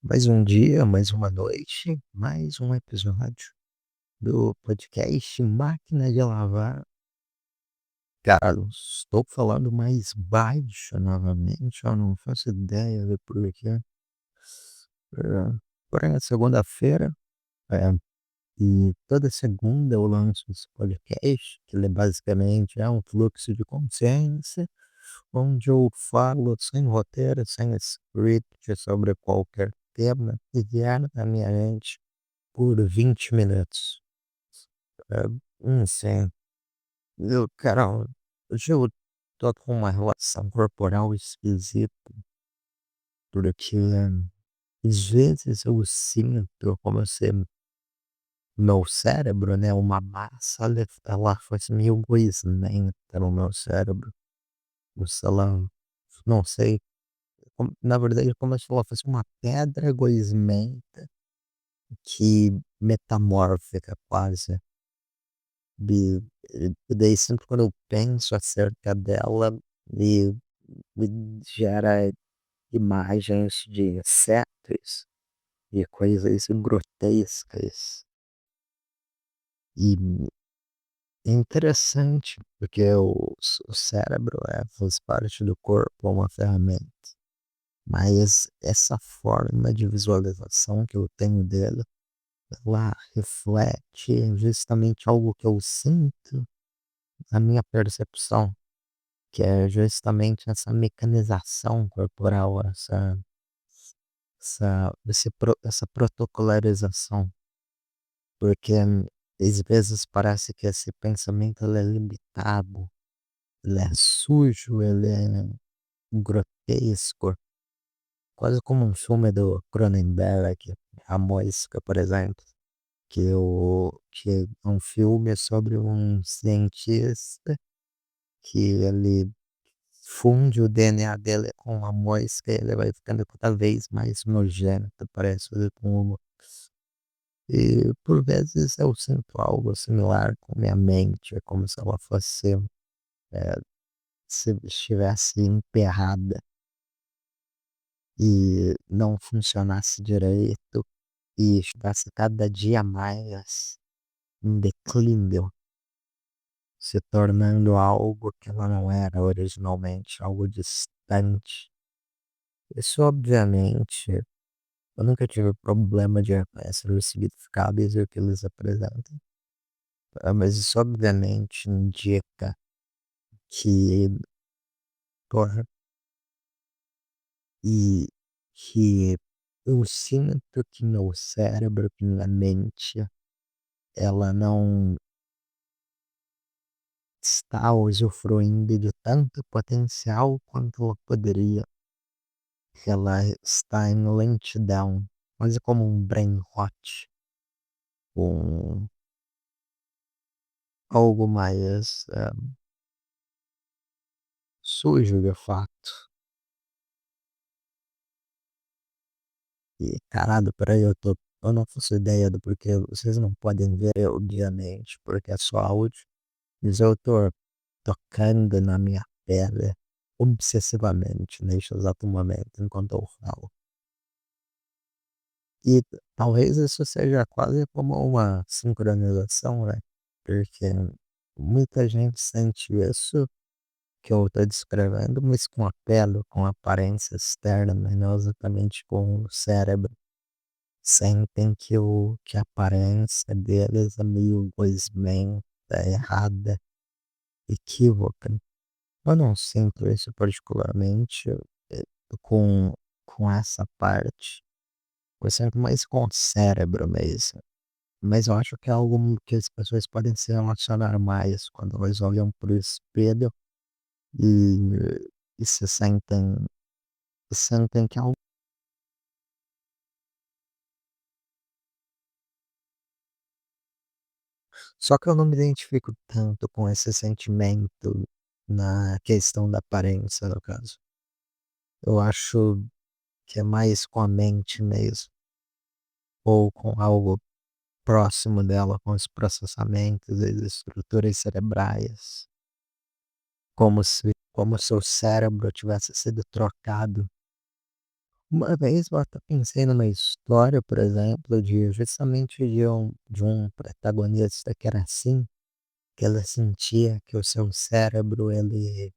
Mais um dia, mais uma noite, mais um episódio do podcast Máquina de Lavar. Cara, eu estou falando mais baixo novamente, eu não faço ideia do porquê. Porém, é segunda-feira, é, e toda segunda eu lanço esse podcast, que ele basicamente é um fluxo de consciência, onde eu falo sem roteiro, sem script sobre qualquer tema que vier na minha mente por 20 minutos. Não sei. Cara, hoje eu tô com uma relação corporal esquisita, porque às vezes eu sinto como se meu cérebro, né, uma massa, ela fosse meio gosmenta no meu cérebro. Como se ela, não sei, na verdade, como se ela fosse uma pedra gosmenta que metamórfica quase. E daí sempre quando eu penso acerca dela, me me gera imagens de insetos e coisas grotescas. E é interessante, porque o cérebro faz parte do corpo, é uma ferramenta, mas essa forma de visualização que eu tenho dele, ela reflete justamente algo que eu sinto na minha percepção. Que é justamente essa mecanização corporal, essa protocolarização, porque às vezes parece que esse pensamento ele é limitado, ele é sujo, ele é grotesco, quase como um filme do Cronenberg, A Mosca, por exemplo, que é um filme sobre um cientista que ele funde o DNA dele com a mosca e ele vai ficando cada vez mais nojento, parecido com uma. E por vezes eu sinto algo similar com minha mente, é como se ela fosse, se estivesse emperrada e não funcionasse direito e estivesse cada dia mais em declínio, se tornando algo que ela não era originalmente, algo distante. Isso obviamente. Eu nunca tive problema de reconhecer os significados e o que eles apresentam. Mas isso obviamente indica que, porra, e que eu sinto que meu cérebro, que minha mente, ela não está usufruindo de tanto potencial quanto ela poderia. Que ela está em lentidão, quase como um brain rot, um, algo mais sujo de fato. E caralho, peraí, eu não faço ideia do porquê, vocês não podem ver obviamente, porque é só áudio, mas eu tô tocando na minha pele obsessivamente neste exato momento enquanto eu falo. E talvez isso seja quase como uma sincronização, né? Porque muita gente sente isso que eu tô descrevendo, mas com a pele, com a aparência externa, mas não exatamente com o cérebro. Sentem que a aparência deles é meio gosmenta, errada, equívoca. Eu não sinto isso particularmente com, com essa parte. Eu sinto mais com o cérebro mesmo. Mas eu acho que é algo que as pessoas podem se relacionar mais quando elas olham para o espelho e, e sentem que é algo. Só que eu não me identifico tanto com esse sentimento na questão da aparência, no caso. Eu acho que é mais com a mente mesmo, ou com algo próximo dela, com os processamentos, as estruturas cerebrais, como se o cérebro tivesse sido trocado Uma vez eu até pensei numa história, por exemplo, de justamente de um protagonista que era assim, que ele sentia que o seu cérebro ele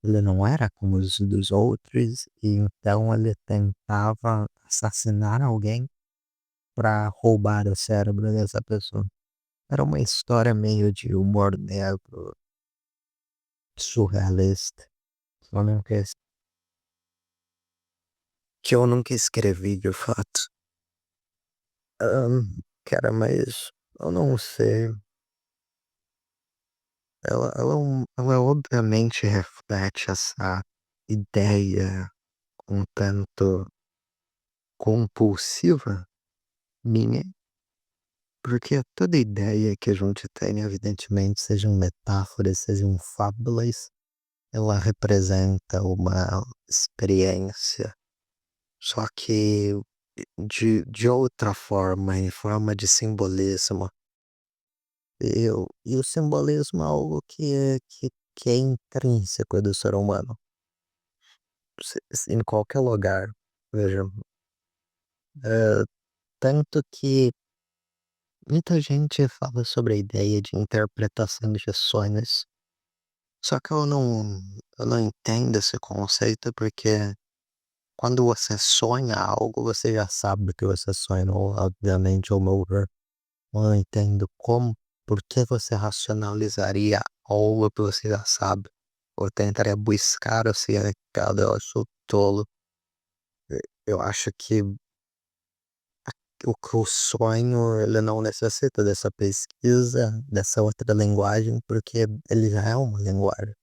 não era como os dos outros, e então ele tentava assassinar alguém para roubar o cérebro dessa pessoa. Era uma história meio de humor negro, surrealista. Eu nunca, que eu nunca escrevi de fato. Cara, mas eu não sei. Ela obviamente reflete essa ideia um tanto compulsiva minha, porque toda ideia que a gente tem, evidentemente, sejam metáforas, sejam fábulas, ela representa uma experiência, só que de outra forma, em forma de simbolismo. E o simbolismo é algo que é intrínseco do ser humano. Em qualquer lugar, veja, eh, tanto que muita gente fala sobre a ideia de interpretação de sonhos, só que eu não entendo esse conceito porque quando você sonha algo, você já sabe que você sonhou, obviamente, ao meu ver. Eu não entendo por que você racionalizaria algo que você já sabe, ou tentaria buscar o significado. Eu acho tolo. Eu acho que o sonho, ele não necessita dessa pesquisa, dessa outra linguagem, porque ele já é uma linguagem.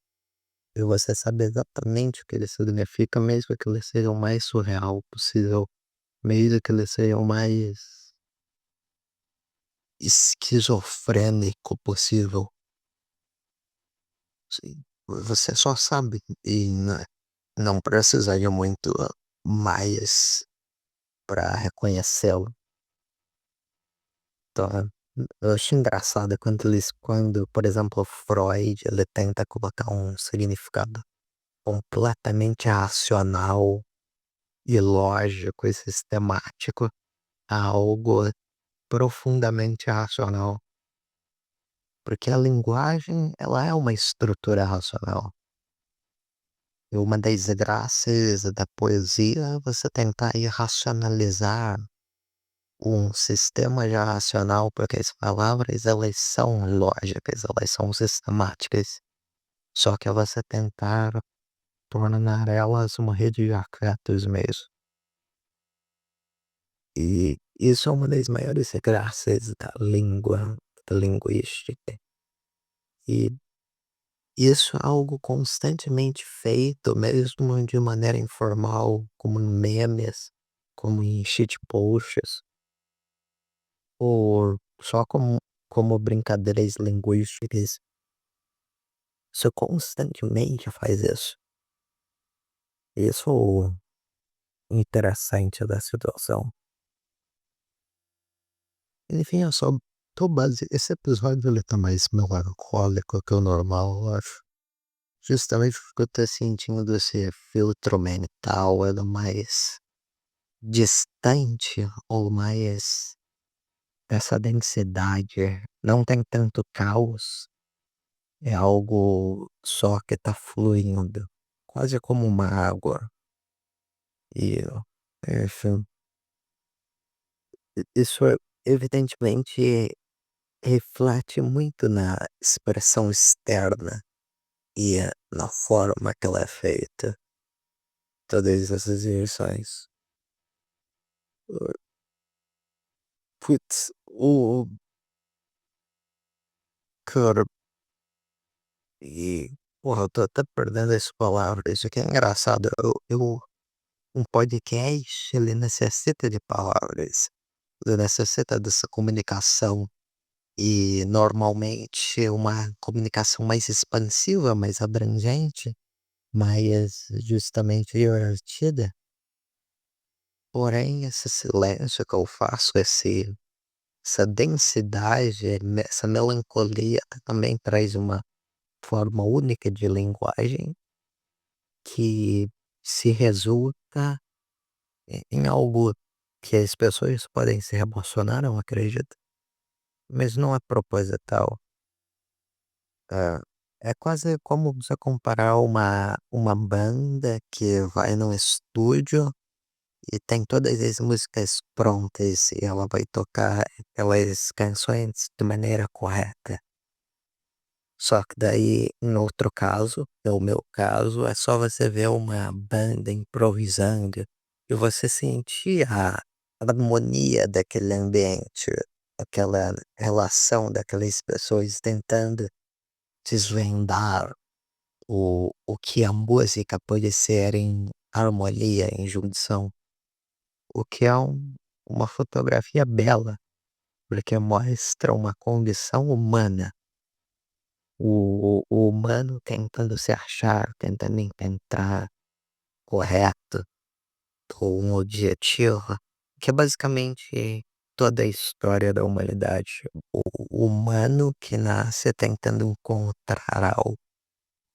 E você sabe exatamente o que ele significa, mesmo que ele seja o mais surreal possível, mesmo que ele seja o mais esquizofrênico possível. Sim, você só sabe e não precisaria muito mais para reconhecê-lo. Então, eu acho engraçado quando, por exemplo, Freud, ele tenta colocar um significado completamente racional e lógico e sistemático a algo profundamente racional, porque a linguagem, ela é uma estrutura racional. E uma das graças da poesia é você tentar ir racionalizar um sistema já racional, porque as palavras elas são lógicas, elas são sistemáticas. Só que é você tentar tornar elas uma rede de afetos mesmo. E isso é uma das maiores graças da língua, da linguística. E isso é algo constantemente feito, mesmo de maneira informal, como em memes, como em shitposts, ou só como brincadeiras linguísticas. Você constantemente faz isso. Isso é o interessante da situação. Enfim, eu só tô base. Esse episódio ele tá mais melancólico que o normal, eu acho. Justamente porque eu tô sentindo esse filtro mental, ele mais distante ou mais essa densidade. Não tem tanto caos. É algo só que tá fluindo, quase como uma água. E, enfim, isso evidentemente reflete muito na expressão externa e na forma que ela é feita. Todas essas reações. Putz, cara, e, porra, eu tô até perdendo as palavras. Isso aqui é engraçado. Um podcast, ele necessita de palavras. Ele necessita dessa comunicação. E normalmente uma comunicação mais expansiva, mais abrangente, mais justamente divertida. Porém, esse silêncio que eu faço, essa densidade, essa melancolia também traz uma forma única de linguagem que se resulta em algo que as pessoas podem se emocionar, eu acredito, mas não é proposital. É, é quase como você comparar uma banda que vai num estúdio e tem todas as músicas prontas e ela vai tocar aquelas canções de maneira correta. Só que daí, em outro caso, que é o meu caso, é só você ver uma banda improvisando e você sentir a harmonia daquele ambiente, aquela relação daquelas pessoas tentando desvendar o que a música pode ser em harmonia, em junção, o que é uma fotografia bela, porque mostra uma condição humana. O humano tentando se achar, tentando encontrar correto ou um objetivo, que é basicamente toda a história da humanidade. O humano que nasce tentando encontrar algo.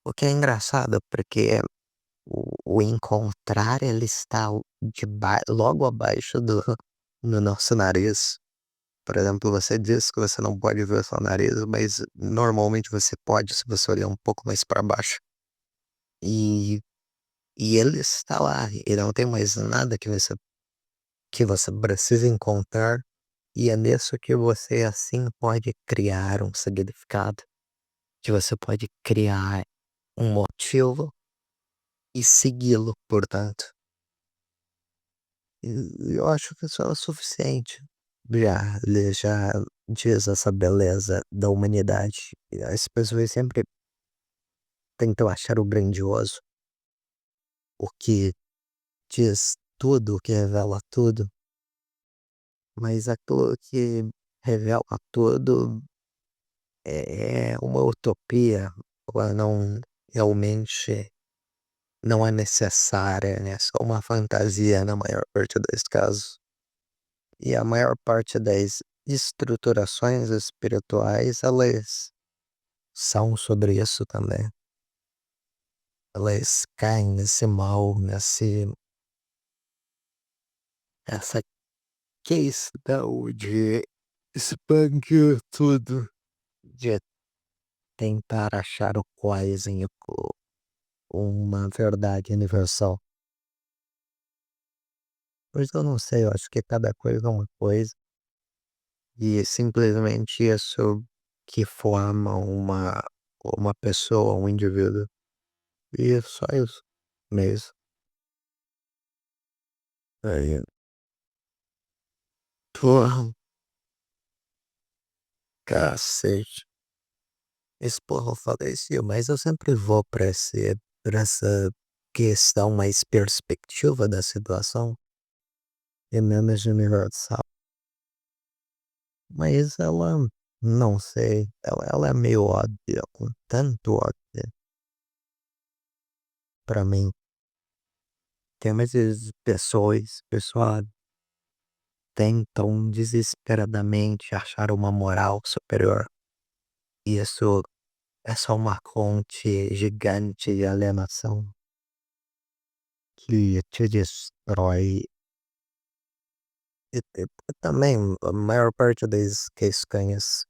O que é engraçado, porque o encontrar ele está logo abaixo no nosso nariz. Por exemplo, você diz que você não pode ver o seu nariz, mas normalmente você pode se você olhar um pouco mais para baixo. E, e ele está lá, e não tem mais nada que você precisa encontrar. E é nisso que você assim pode criar um significado, que você pode criar um motivo e segui-lo, portanto. E eu acho que isso é o suficiente. Ele já diz essa beleza da humanidade. E as pessoas sempre tentam achar o grandioso, o que diz tudo, o que revela tudo, mas aquilo que revela tudo é uma utopia, ela não realmente não é necessária, né? É só uma fantasia na maior parte dos casos. E a maior parte das estruturações espirituais, elas são sobre isso também. Elas caem nesse mal, essa questão de expandir tudo, de tentar achar o cósmico, uma verdade universal. Pois eu não sei, eu acho que cada coisa é uma coisa, e simplesmente isso que forma uma pessoa, um indivíduo. E só isso mesmo. Aí, porra, cacete. Esse porra eu falei assim, mas eu sempre vou pra essa questão mais perspectiva da situação e menos universal. Mas ela, não sei, ela é meio óbvia, um tanto óbvia pra mim. Tem vezes pessoas tentam desesperadamente achar uma moral superior. E isso é só uma fonte gigante de alienação que te destrói. E também a maior parte das questões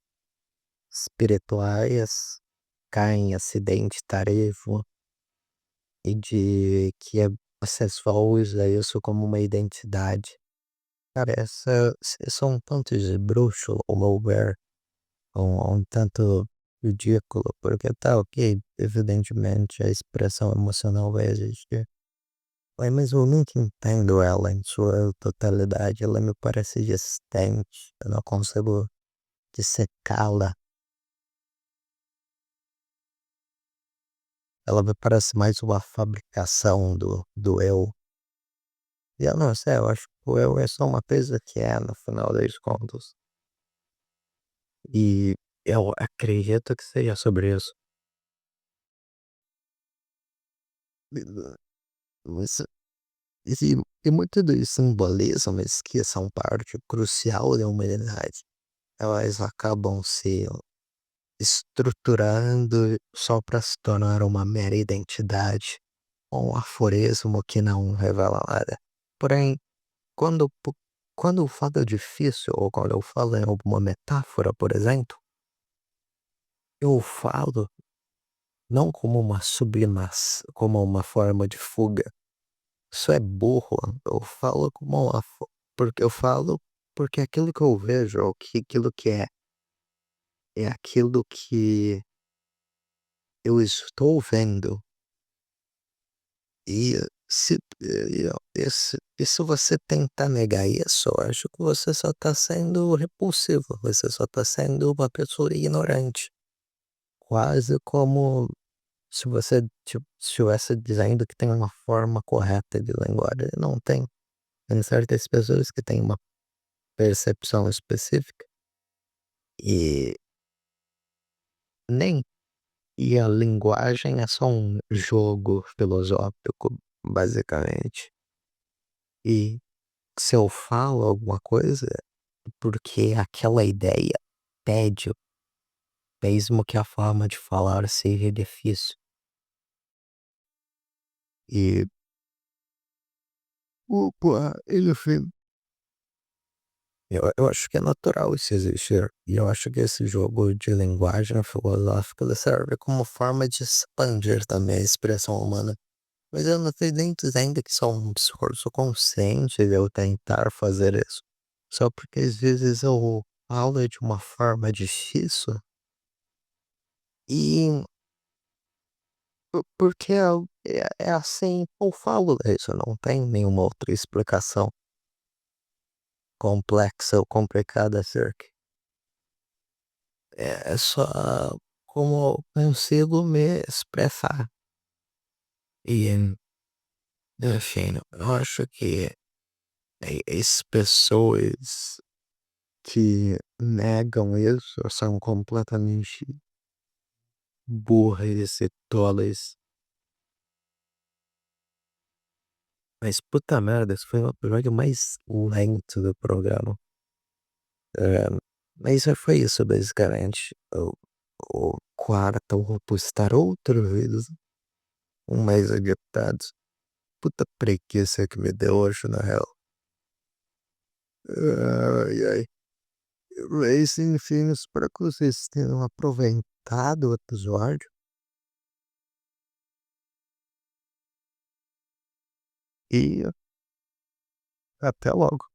espirituais caem em acidente tarefo e de que você só usa isso como uma identidade. Cara, isso é um tanto de bruxo, ao meu ver, um tanto ridículo, porque tá ok, evidentemente a expressão emocional vai existir. Mas eu nunca entendo ela em sua totalidade, ela me parece distante, eu não consigo dissecá-la. Ela me parece mais uma fabricação do eu. E eu não sei, eu acho que o eu é só uma coisa que é, no final das contas. E eu acredito que seja sobre isso. Mas, e muito dos simbolismos que são parte crucial da humanidade, elas acabam se estruturando só para se tornar uma mera identidade, ou um aforismo que não revela nada. Porém, quando po quando eu falo difícil ou quando eu falo em alguma metáfora, por exemplo, eu falo não como uma como uma forma de fuga. Isso é burro. Eu falo como uma fo porque eu falo porque aquilo que eu vejo, ou que aquilo que é aquilo que eu estou vendo. E se você tentar negar isso, eu acho que você só está sendo repulsivo, você só está sendo uma pessoa ignorante. Quase como se você estivesse dizendo que tem uma forma correta de linguagem. Não tem. Tem certas pessoas que têm uma percepção específica e nem e a linguagem é só um jogo filosófico, basicamente. E se eu falo alguma coisa, porque aquela ideia pede, mesmo que a forma de falar seja difícil. E, opa, enfim, eu acho que é natural isso existir. E eu acho que esse jogo de linguagem filosófica ele serve como forma de expandir também a expressão humana. Mas eu não estou nem dizendo que só um esforço consciente de eu tentar fazer isso. Só porque às vezes eu falo de uma forma difícil e porque é assim eu falo isso, não tem nenhuma outra explicação complexa ou complicada acerca. É só como eu consigo me expressar. E, enfim, eu acho que as pessoas que negam isso são completamente burras e tolas. Mas puta merda, esse foi o episódio mais lento do programa. É, mas foi isso, basicamente. O quarto, eu vou postar outra vez, um mais agitado. Puta preguiça que me deu hoje, na real. Ai, ai. Mas, enfim, espero que vocês tenham aproveitado o episódio. E até logo.